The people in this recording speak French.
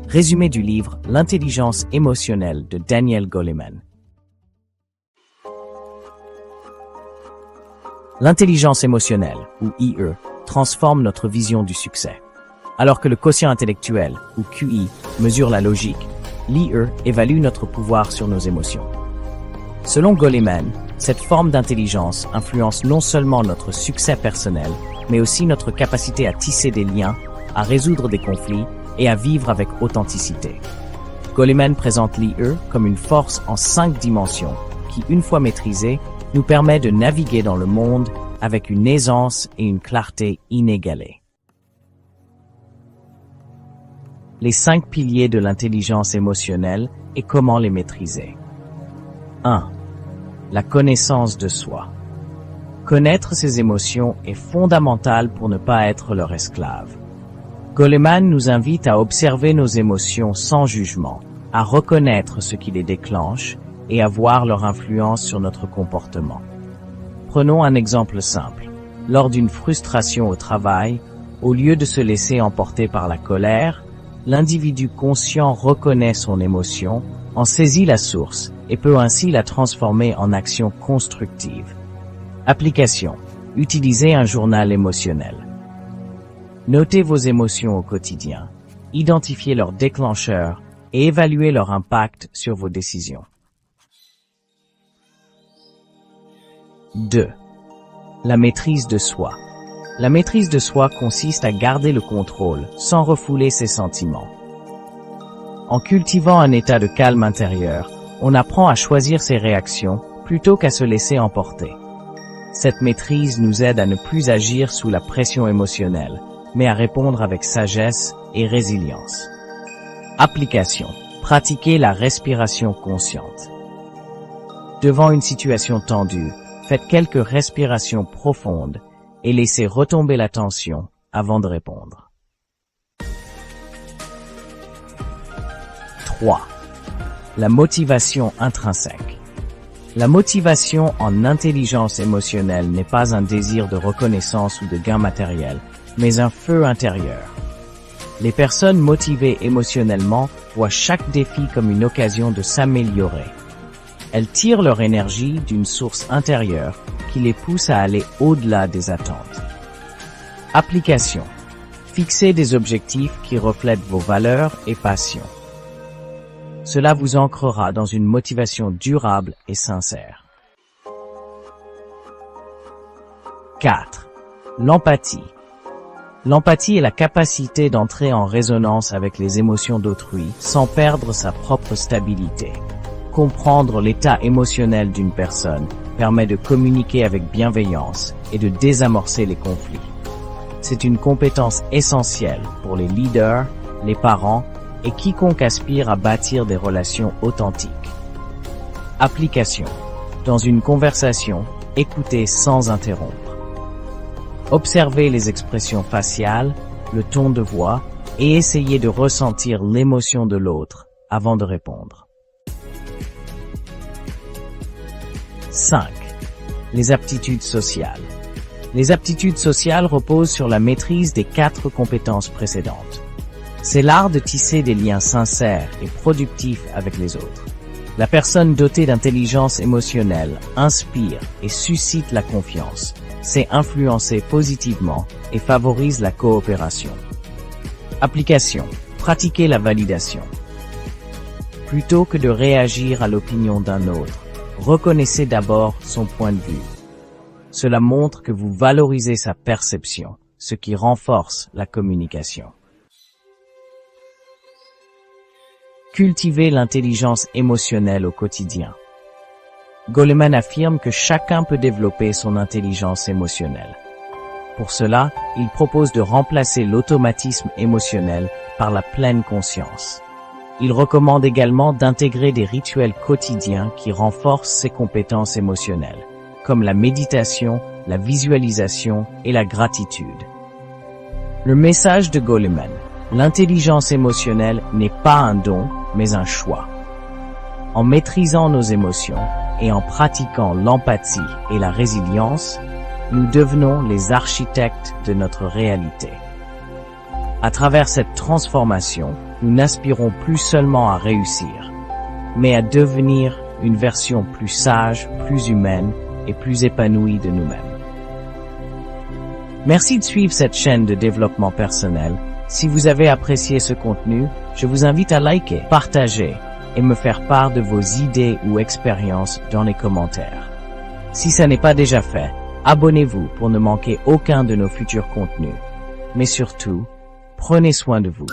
Résumé du livre L'intelligence émotionnelle de Daniel Goleman. L'intelligence émotionnelle, ou IE, transforme notre vision du succès. Alors que le quotient intellectuel, ou QI, mesure la logique, l'IE évalue notre pouvoir sur nos émotions. Selon Goleman, cette forme d'intelligence influence non seulement notre succès personnel, mais aussi notre capacité à tisser des liens, à résoudre des conflits et à vivre avec authenticité. Goleman présente l'IE comme une force en 5 dimensions qui, une fois maîtrisée, nous permet de naviguer dans le monde avec une aisance et une clarté inégalées. Les 5 piliers de l'intelligence émotionnelle et comment les maîtriser. 1. La connaissance de soi. Connaître ses émotions est fondamental pour ne pas être leur esclave. Goleman nous invite à observer nos émotions sans jugement, à reconnaître ce qui les déclenche et à voir leur influence sur notre comportement. Prenons un exemple simple. Lors d'une frustration au travail, au lieu de se laisser emporter par la colère, l'individu conscient reconnaît son émotion, en saisit la source et peut ainsi la transformer en action constructive. Application. Utilisez un journal émotionnel. Notez vos émotions au quotidien, identifiez leurs déclencheurs et évaluez leur impact sur vos décisions. 2. La maîtrise de soi. La maîtrise de soi consiste à garder le contrôle sans refouler ses sentiments. En cultivant un état de calme intérieur, on apprend à choisir ses réactions plutôt qu'à se laisser emporter. Cette maîtrise nous aide à ne plus agir sous la pression émotionnelle, mais à répondre avec sagesse et résilience. Application. Pratiquez la respiration consciente. Devant une situation tendue, faites quelques respirations profondes et laissez retomber la tension avant de répondre. 3. La motivation intrinsèque. La motivation en intelligence émotionnelle n'est pas un désir de reconnaissance ou de gain matériel, mais un feu intérieur. Les personnes motivées émotionnellement voient chaque défi comme une occasion de s'améliorer. Elles tirent leur énergie d'une source intérieure qui les pousse à aller au-delà des attentes. Application. Fixez des objectifs qui reflètent vos valeurs et passions. Cela vous ancrera dans une motivation durable et sincère. 4. L'empathie. L'empathie est la capacité d'entrer en résonance avec les émotions d'autrui sans perdre sa propre stabilité. Comprendre l'état émotionnel d'une personne permet de communiquer avec bienveillance et de désamorcer les conflits. C'est une compétence essentielle pour les leaders, les parents et quiconque aspire à bâtir des relations authentiques. Application. Dans une conversation, écoutez sans interrompre. Observez les expressions faciales, le ton de voix et essayez de ressentir l'émotion de l'autre avant de répondre. 5. Les aptitudes sociales. Les aptitudes sociales reposent sur la maîtrise des 4 compétences précédentes. C'est l'art de tisser des liens sincères et productifs avec les autres. La personne dotée d'intelligence émotionnelle inspire et suscite la confiance, sait influencer positivement et favorise la coopération. Application. Pratiquez la validation. Plutôt que de réagir à l'opinion d'un autre, reconnaissez d'abord son point de vue. Cela montre que vous valorisez sa perception, ce qui renforce la communication. Cultivez l'intelligence émotionnelle au quotidien. Goleman affirme que chacun peut développer son intelligence émotionnelle. Pour cela, il propose de remplacer l'automatisme émotionnel par la pleine conscience. Il recommande également d'intégrer des rituels quotidiens qui renforcent ses compétences émotionnelles, comme la méditation, la visualisation et la gratitude. Le message de Goleman: l'intelligence émotionnelle n'est pas un don, mais un choix. En maîtrisant nos émotions et en pratiquant l'empathie et la résilience, nous devenons les architectes de notre réalité. À travers cette transformation, nous n'aspirons plus seulement à réussir, mais à devenir une version plus sage, plus humaine et plus épanouie de nous-mêmes. Merci de suivre cette chaîne de développement personnel. Si vous avez apprécié ce contenu, je vous invite à liker, partager et me faire part de vos idées ou expériences dans les commentaires. Si ça n'est pas déjà fait, abonnez-vous pour ne manquer aucun de nos futurs contenus. Mais surtout, prenez soin de vous.